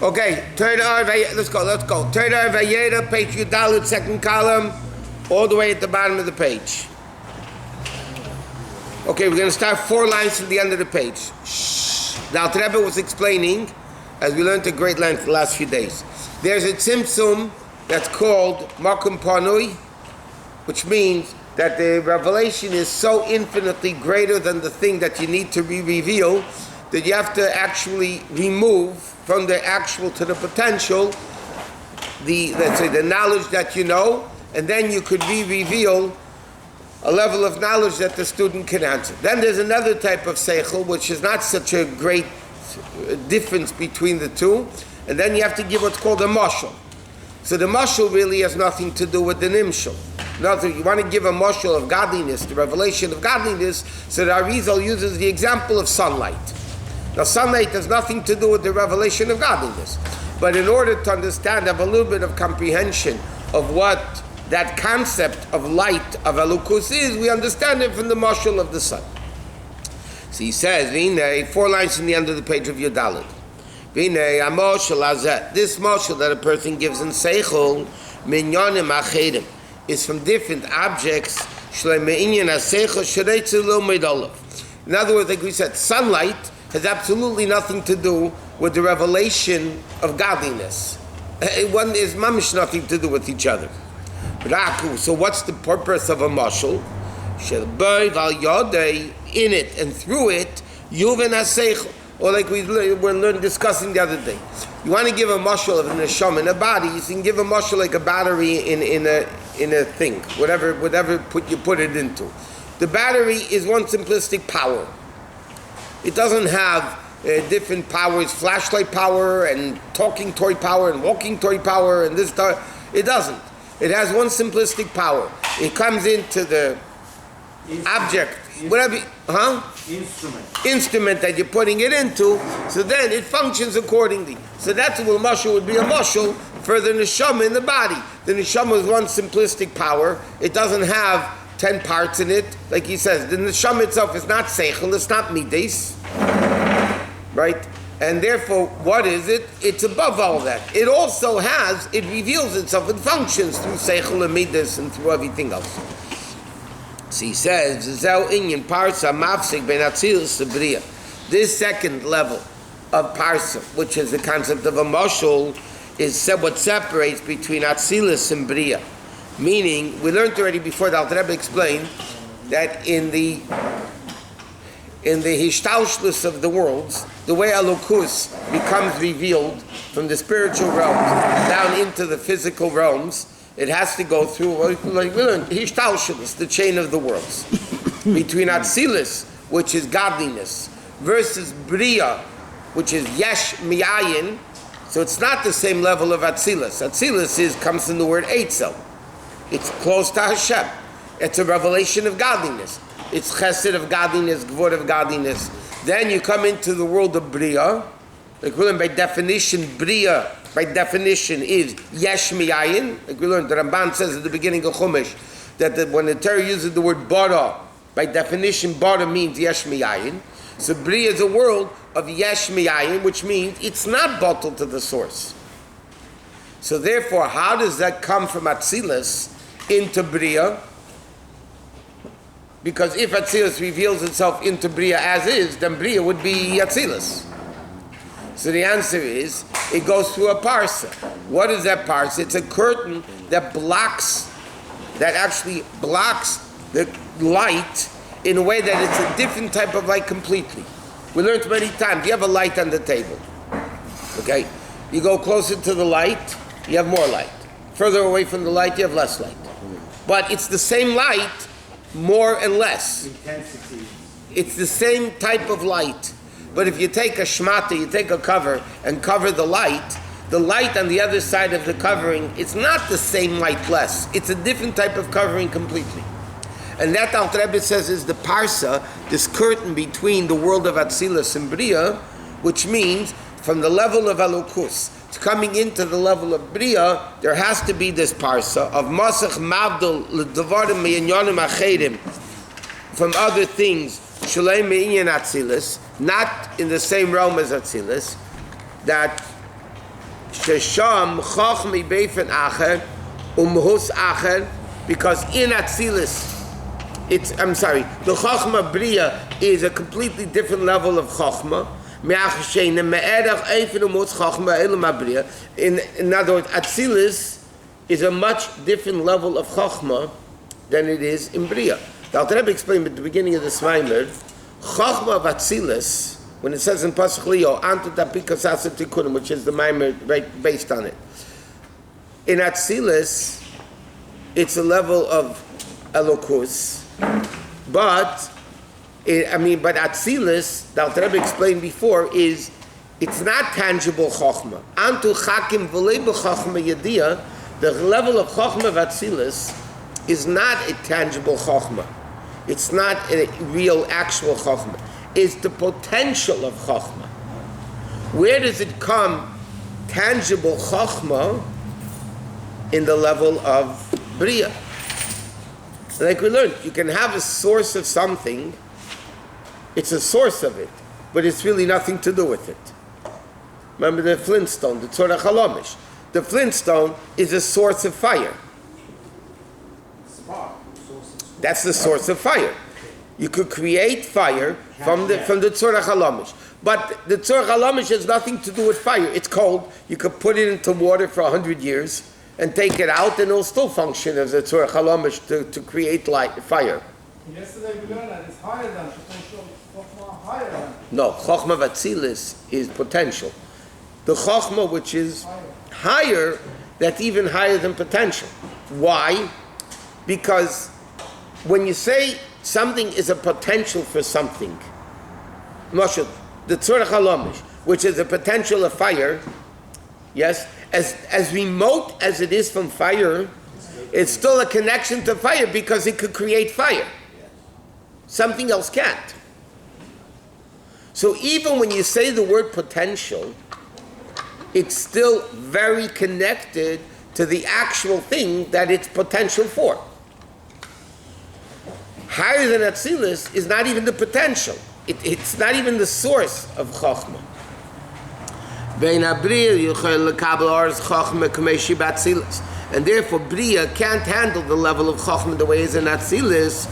Okay, let's go. Torah Or Page, page Yudalit, second column, all the way at the bottom of the page. Okay, we're going to start 4 lines from the end of the page. The Alter Rebbe was explaining, as we learned at great length the last few days. There's a tzimtzum that's called Makom Panui, which means that the revelation is so infinitely greater than the thing that you need to reveal that you have to actually remove from the actual to the potential the knowledge that you know, and then you could reveal a level of knowledge that the student can answer. Then there's another type of seichel, which is not such a great difference between the two, and then you have to give what's called a mashal. So the mashal really has nothing to do with the nimshal. Nothing. You want to give a mashal of godliness, the revelation of godliness, so the Arizal uses the example of sunlight. Now sunlight has nothing to do with the revelation of godliness, but in order to understand, have a little bit of comprehension of what that concept of light of Elukus is, we understand it from the mashal of the sun. So he says, V'inei, 4 lines from the end of the page of Yudalit. V'inei, ha-mashal hazeh, this mashal that a person gives in seichel, minyanim achedim, is from different objects, shlei me'inyan ha-seichel, shereitzu lo meidolav. In other words, like we said, sunlight has absolutely nothing to do with the revelation of godliness. One is mamish nothing to do with each other. So what's the purpose of a mashal? In it and through it, yuven haseichel, or like we were discussing the other day. You want to give a mashal of a neshama in a body, you can give a mashal like a battery in a thing, whatever you put it into. The battery is one simplistic power. It doesn't have different powers, flashlight power and talking toy power and walking toy power and this toy. It doesn't. It has one simplistic power. It comes into the object, whatever, instrument that you're putting it into, so then it functions accordingly. So that's what a mashal would be, a mashal for the neshama in the body. The neshama is one simplistic power. It doesn't have 10 parts in it. Like he says, the neshama itself is not seichel, it's not midas, right? And therefore, what is it? It's above all that. It also it reveals itself, it functions through seichel and midas and through everything else. So he says, this second level of parsa, which is the concept of a mashal, is what separates between atzilus and bria. Meaning, we learned already before, the Alter Rebbe explained that in the hishtaushlis of the worlds, the way Elukus becomes revealed from the spiritual realms down into the physical realms, it has to go through, like we learned, hishtaushlis, the chain of the worlds. Between Atzilus, which is godliness, versus Bria, which is Yesh Miyayin, so it's not the same level of Atzilus. Atzilus comes from the word Eitzel. It's close to Hashem. It's a revelation of godliness. It's chesed of godliness, gvur of godliness. Then you come into the world of Bria. Like we learned, by definition, Bria, by definition, is Yesh Miyayin. Like we learned, the Ramban says at the beginning of Chumash, that when the Torah uses the word Bara, by definition, Bara means Yesh Miyayin. So Bria is a world of Yesh Miyayin, which means it's not bottled to the source. So therefore, how does that come from Atzilus into Bria? Because if Atzilus reveals itself into Bria as is, then Bria would be Atzilus. So the answer is, it goes through a parsa. What is that parsa? It's a curtain that actually blocks the light in a way that it's a different type of light completely. We learned many times, you have a light on the table. Okay? You go closer to the light, you have more light. Further away from the light, you have less light. But it's the same light, more and less. Intensity. It's the same type of light. But if you take a shmata, you take a cover and cover the light on the other side of the covering, it's not the same light less. It's a different type of covering completely. And that Alter Rebbe says is the parsa, this curtain between the world of Atzilus and Bria, which means from the level of Elukus to coming into the level of Bria, there has to be this parsa of Masach Mavdul L'Devarim Me'inyanim Achedim from other things, Shalei Me'inyan Atzilus, not in the same realm as Atzilus, that Shesham Chachmi Beifen Acher Umhus Acher, because in Atzilus, the Chachma Bria is a completely different level of Chachma. In other words, Atzilus is a much different level of Chachma than it is in Bria. The Alter Rebbe explained at the beginning of the Maamarim, Chachma of Atzilus, when it says in Pasuk Leo, Antu Tapika Sasa Tikunim, which is the Maamarim right based on it. In Atzilus, it's a level of Elokus, but Atzilus, the Alter Rebbe explained before, it's not tangible Chochmah. Antu Chakim V'lei B'Chochmah Yediyah, the level of Chochmah of Atzilus is not a tangible Chochmah. It's not a real, actual Chochmah. It's the potential of Chochmah. Where does it come, tangible Chochmah? In the level of Bria. Like we learned, you can have a source of something, it's a source of it, but it's really nothing to do with it. Remember the flintstone, the Torah Chalomish. The flintstone is a source of fire. That's the source of fire. You could create fire from the Torah Chalomish. But the Torah Chalomish has nothing to do with fire. It's cold. You could put it into water for 100 years and take it out, and it'll still function as a Torah Chalomish to create fire. Yesterday we learned that it's higher than potential. Higher than. No, Chochmah Vatzilis is potential. The Chochmah which is higher, that's even higher than potential. Why? Because when you say something is a potential for something, Moshe, the Torah Chalomish, which is a potential of fire, yes, as remote as it is from fire, it's still a connection to fire because it could create fire. Something else can't. So even when you say the word potential, it's still very connected to the actual thing that it's potential for. Higher than Atzilus is not even the potential. It's not even the source of Chochmah. And therefore Bria can't handle the level of Chochmah the way it is in Atzilus,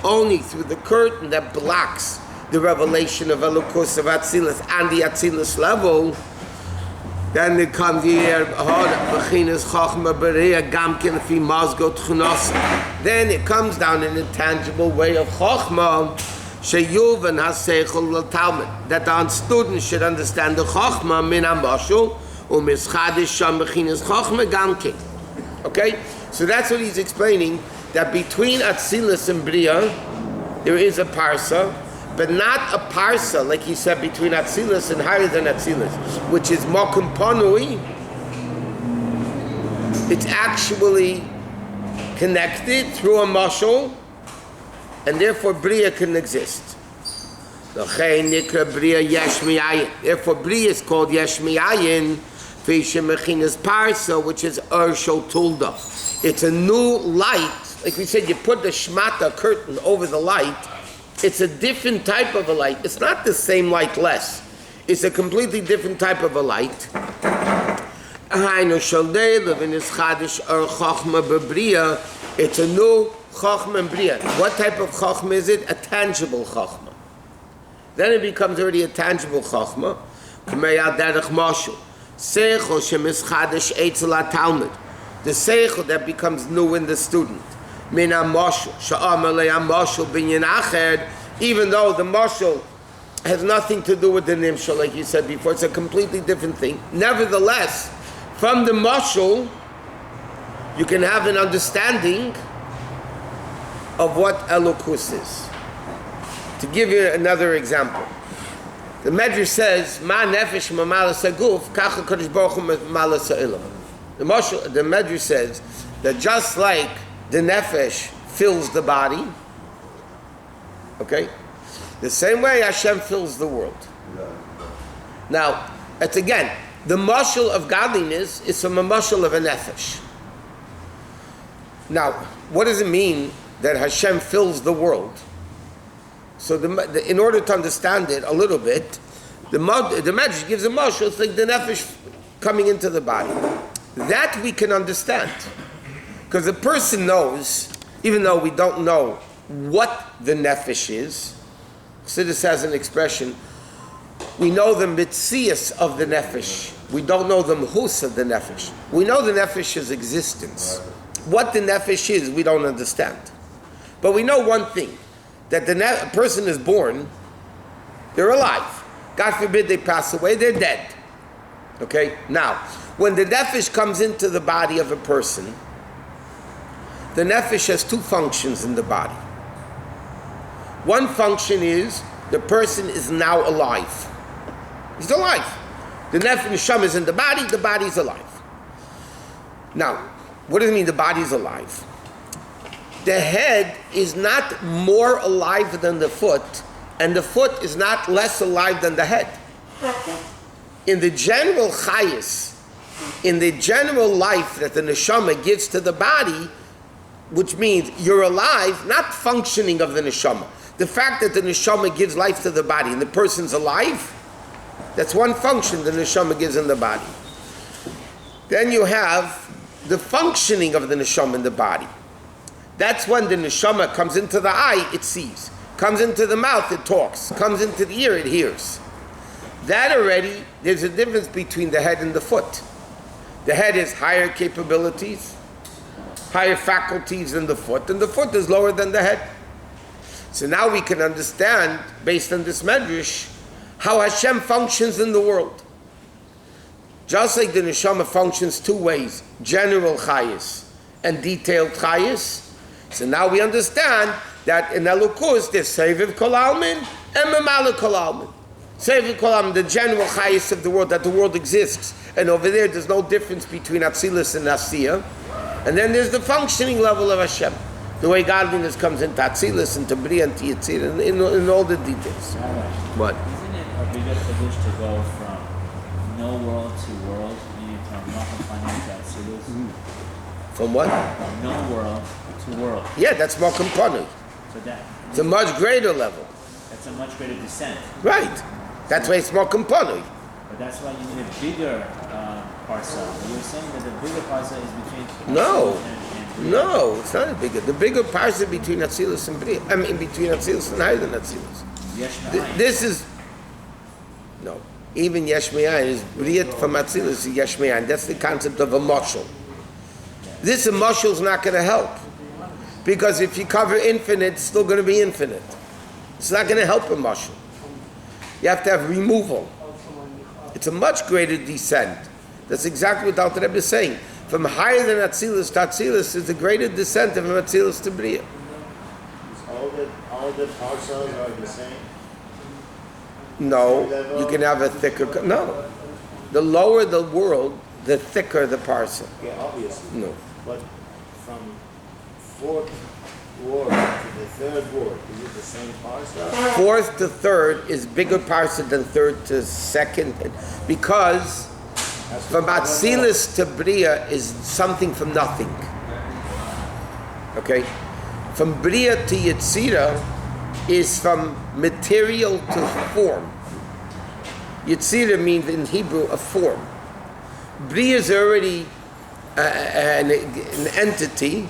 only through the curtain that blocks the revelation of Elokus of Atzilus and the Atzilus level. Then it comes here, then it comes down in a tangible way of Chochmah, that the student should understand the Chochmah min hamashul u'mischadish sham bechinas Chochmah gamkin. Okay, so that's what he's explaining. That between Atzilus and Bria, there is a parsa, but not a parsa like he said between Atzilus and higher than Atzilus, which is Mokum Panui. It's actually connected through a mashal, and therefore Bria can exist. Therefore Bria is called Yesh Mi'ayin, Parsa, which is Urshol Tulda. It's a new light. Like we said, you put the shmata curtain over the light. It's a different type of a light. It's not the same light less. It's a completely different type of a light. It's a new Chochmah and Bria. What type of Chochmah is it? A tangible Chochmah. Then it becomes already a tangible Chochmah. The seichel that becomes new in the student. Even though the mashal has nothing to do with the nimshal, like you said before, it's a completely different thing. Nevertheless, from the mashal, you can have an understanding of what Elokus is. To give you another example, the Medrash says, "Ma nefesh mamalas haguf, kacha kadosh baruch hu mamalas ha'olam." The Medrash says that just like the nefesh fills the body, okay, the same way Hashem fills the world. Now, it's again, the mashal of godliness is from a mashal of a nefesh. Now, what does it mean that Hashem fills the world? So in order to understand it a little bit, The Medrash gives a mashal, it's like the nefesh coming into the body. That we can understand. Because the person knows, even though we don't know what the nefesh is, Chassidus has an expression, we know the mitzias of the nefesh. We don't know the mhus of the nefesh. We know the nefesh's existence. What the nefesh is, we don't understand. But we know one thing, that a person is born, they're alive. God forbid they pass away, they're dead. Okay? Now, when the nefesh comes into the body of a person, the nefesh has two functions in the body. One function is, the person is now alive. He's alive. The neshama is in the body's alive. Now, what does it mean the body's alive? The head is not more alive than the foot, and the foot is not less alive than the head. In the general chayis, in the general life that the neshama gives to the body, which means you're alive, not functioning of the neshama. The fact that the neshama gives life to the body and the person's alive, that's one function the neshama gives in the body. Then you have the functioning of the neshama in the body. That's when the neshama comes into the eye, it sees. Comes into the mouth, it talks. Comes into the ear, it hears. That already, there's a difference between the head and the foot. The head has higher capabilities, higher faculties than the foot, and the foot is lower than the head. So now we can understand, based on this medrash, how Hashem functions in the world. Just like the neshama functions two ways, general chayis and detailed chayis. So now we understand that in Elokus there's Seviv Kol Almin and Memala Kol Almin. Seviv Kol Almin, the general chayis of the world, that the world exists. And over there's no difference between Atzilus and Asiya. And then there's the functioning level of Hashem. The way godliness comes into Atzilus, into Bria, into Yitzir, in all the details. What? Isn't it a bigger chiddush to go from no world to world, meaning from Maamarim to Atzilus? From what? No world to world. Yeah, that's more component. So that It's a much greater level. that's a much greater descent. Right. That's why it's more component. But that's why you need a bigger parcel. But you're saying that the bigger parcel is between No. Atzilus and Bria. No, it's not a bigger. The bigger parcel between Atzilus and Bria. I mean, between Atzilus and higher than Atzilus. Yesh Ma'ayin. This is no. Even Yesh Me'ayin is Bria from Atzilus is Yesh Me'ayin. That's the concept of a mashal. This mashal is not going to help, because if you cover infinite, it's still going to be infinite. It's not going to help a mashal. You have to have removal. It's a much greater descent. That's exactly what Alter Rebbe is saying. From higher than Atzilus to Atzilus is a greater descent than from Atzilus to Bria. All the parcels are the same? No, you can have a thicker. No, the lower the world, the thicker the parcel. Yeah, obviously. No, But from fourth word to the third word, is it the same parcel? fourth to third is bigger parcel than third to second, because from Atzilus to Bria is something from nothing. Okay, from Bria to Yetzira is from material to form. Yetzira means in Hebrew a form. Bria is already an entity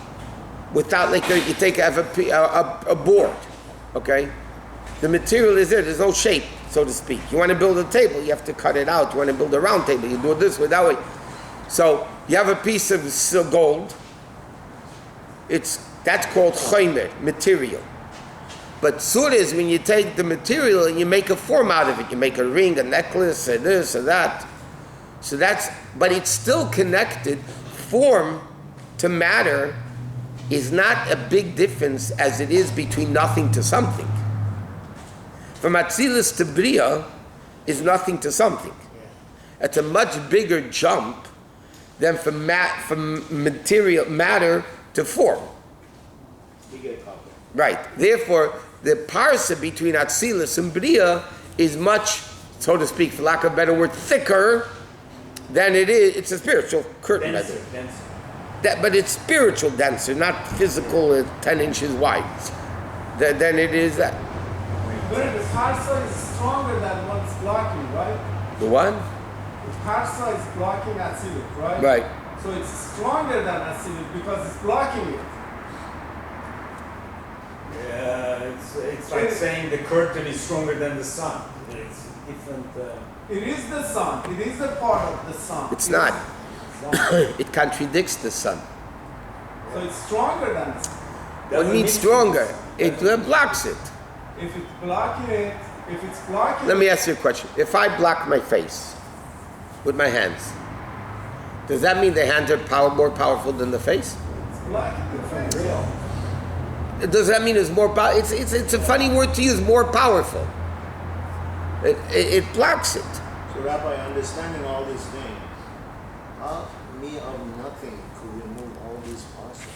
without, like you have a board, okay? The material is there, there's no shape, so to speak. You want to build a table, you have to cut it out. You want to build a round table, you do it this way, that way. So you have a piece of gold, that's called chomer, material. But surah is when you take the material and you make a form out of it. You make a ring, a necklace, or this, or that. So but it's still connected. Form to matter is not a big difference as it is between nothing to something. From Atzilus to Bria is nothing to something. It's a much bigger jump than from material matter to form. Right. Therefore, the parsa between Atzilus and Bria is much, so to speak, for lack of a better word, thicker than it is. It's a spiritual curtain. Denser. But it's spiritual denser, not physical, 10 inches wide. Than it is that. But the parsa is stronger than what's blocking, right? The one? The parsa is blocking Atzilut, right? Right. So it's stronger than Atzilut because it's blocking it. Yeah, it's like saying the curtain is stronger than the sun. It's different. It is the sun. It is a part of the sun. It's not. It contradicts the sun. So it's stronger than the sun. What means stronger? It blocks it. If it's blocking it, if it's blocking Let me ask you a question. If I block my face with my hands, does that mean the hands are more powerful than the face? it's blocking the face. Real. Does that mean it's more powerful? It's a funny word to use, more powerful. It blocks it. So Rabbi, understanding all these things, how me of nothing could remove all these parcels?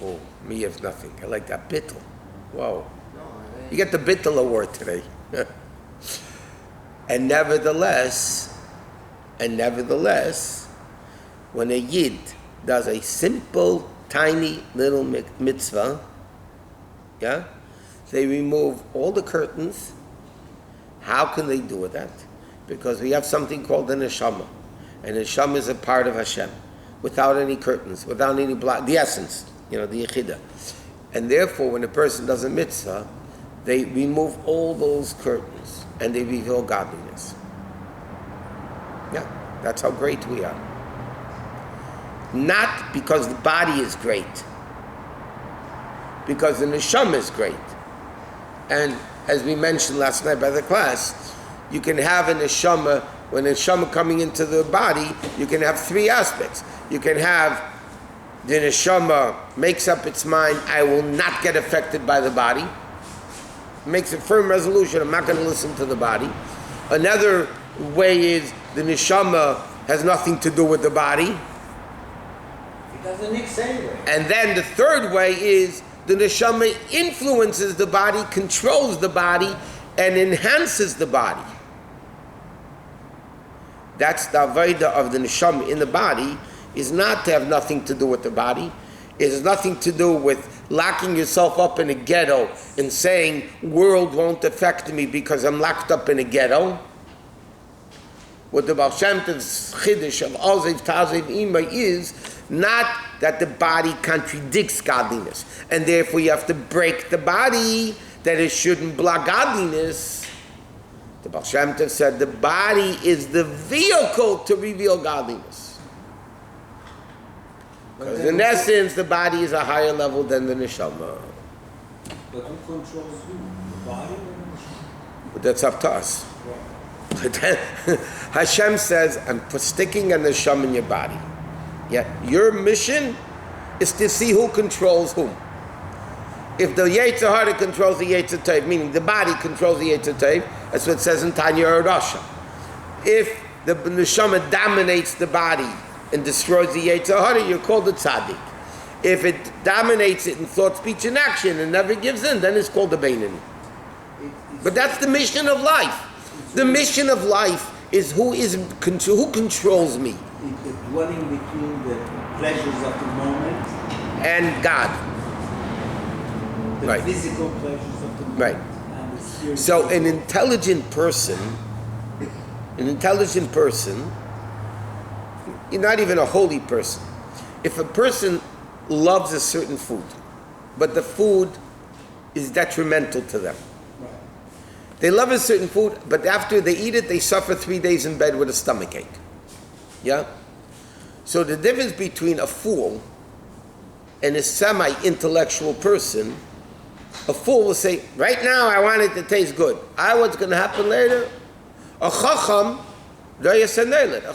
Oh, me of nothing. I like that bittel. Whoa. No, I You get the bittel award today. and nevertheless, when a yid does a simple, tiny little mitzvah, yeah, they remove all the curtains. How can they do that? Because we have something called the neshama, and neshama is a part of Hashem, without any curtains, without any block, the essence, the yechida. And therefore, when a person does a mitzvah, they remove all those curtains, and they reveal godliness. Yeah, that's how great we are. Not because the body is great, because the neshama is great. And as we mentioned last night by the class, you can have a neshama, when a neshama coming into the body, you can have three aspects. You can have the neshama makes up its mind, I will not get affected by the body. Makes a firm resolution, I'm not going to listen to the body. Another way is the neshama has nothing to do with the body. It doesn't mix anyway. And then the third way is the neshama influences the body, controls the body, and enhances the body. That's the avodah of the neshama in the body, is not to have nothing to do with the body. It has nothing to do with locking yourself up in a ghetto and saying, world won't affect me because I'm locked up in a ghetto. What the Baal Shem Tov's chiddush of Ozev Tazev Ima is not that the body contradicts godliness, and therefore you have to break the body that it shouldn't block godliness. The Baal Shem Tov said the body is the vehicle to reveal godliness. Because in essence, the body is a higher level than the neshama. But who controls who? The body or the neshama? But that's up to us. But then, Hashem says, I'm sticking a neshama in your body. Yeah, your mission is to see who controls whom. If the Yetzer Hara controls the Yetzer Tov, meaning the body controls the Yetzer Tov, that's what it says in Tanya Rasha. If the neshama dominates the body and destroys the Yetzer Hara, you're called a tzaddik. If it dominates it in thought, speech, and action and never gives in, then it's called a Beinoni. But that's the mission of life. The mission of life is who controls me. The dwelling between the pleasures of the moment And God. the Right. physical pleasures of the moment Right. and the spiritual. So an intelligent person, you're not even a holy person. If a person loves a certain food, but the food is detrimental to them. Right. They love a certain food, but after they eat it, they suffer 3 days in bed with a stomach ache. Yeah? So the difference between a fool and a semi-intellectual person, a fool will say, right now I want it to taste good. What's going to happen later? A chacham, a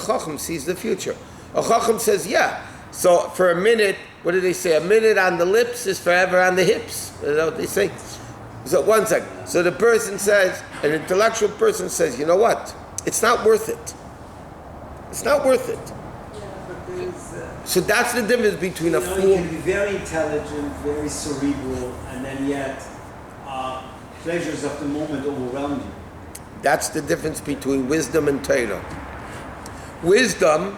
chacham sees the future. A chacham says, yeah. So for a minute, what do they say? A minute on the lips is forever on the hips. You know what they say? So 1 second. So the person says, an intellectual person says, you know what? It's not worth it. It's not worth it. But there is, So that's the difference between a you fool. can be very intelligent, very cerebral, and then yet pleasures of the moment overwhelm you. That's the difference between wisdom and Torah. Wisdom,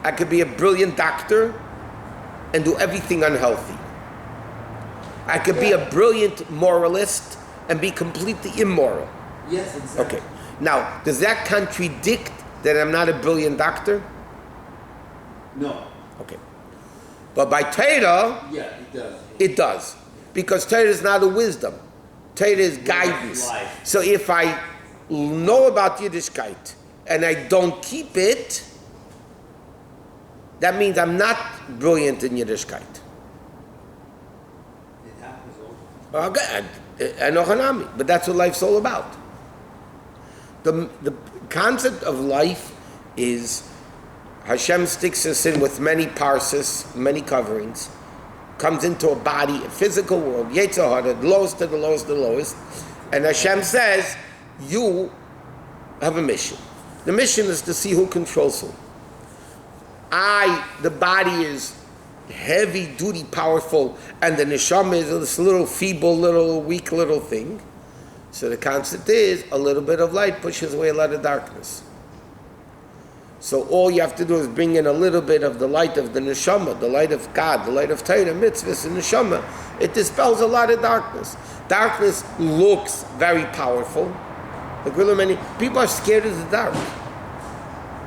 I could be a brilliant doctor and do everything unhealthy. I could be a brilliant moralist and be completely immoral. Yes, exactly. Okay. Now, does that contradict that I'm not a brilliant doctor? No. Okay. But by Torah, Yeah, it does. it does. Because Torah is not a wisdom. Torah is guidance. Life. So if I know about Yiddishkeit and I don't keep it, that means I'm not brilliant in Yiddishkeit. It happens all the time. Okay, I know Hanami, but that's what life's all about. The concept of life is Hashem sticks us in with many parses, many coverings, comes into a body, a physical world, Yetzer Hara, the lowest of the lowest of the lowest, and Hashem says, you have a mission. The mission is to see who controls who. The body is heavy duty, powerful, and the neshama is this little feeble, little weak little thing. So the concept is a little bit of light pushes away a lot of darkness. So all you have to do is bring in a little bit of the light of the neshama, the light of God, the light of Torah, mitzvahs, and neshama. It dispels a lot of darkness. Darkness looks very powerful. Like really many people are scared of the dark.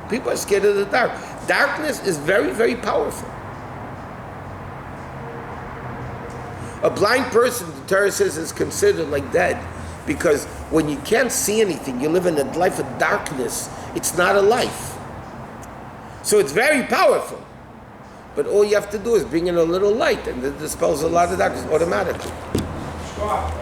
People are scared of the dark. Darkness is very, very powerful. A blind person, the Torah says, is considered like dead, because when you can't see anything, you live in a life of darkness. It's not a life. So it's very powerful. But all you have to do is bring in a little light, and it dispels a lot of darkness automatically. Scott,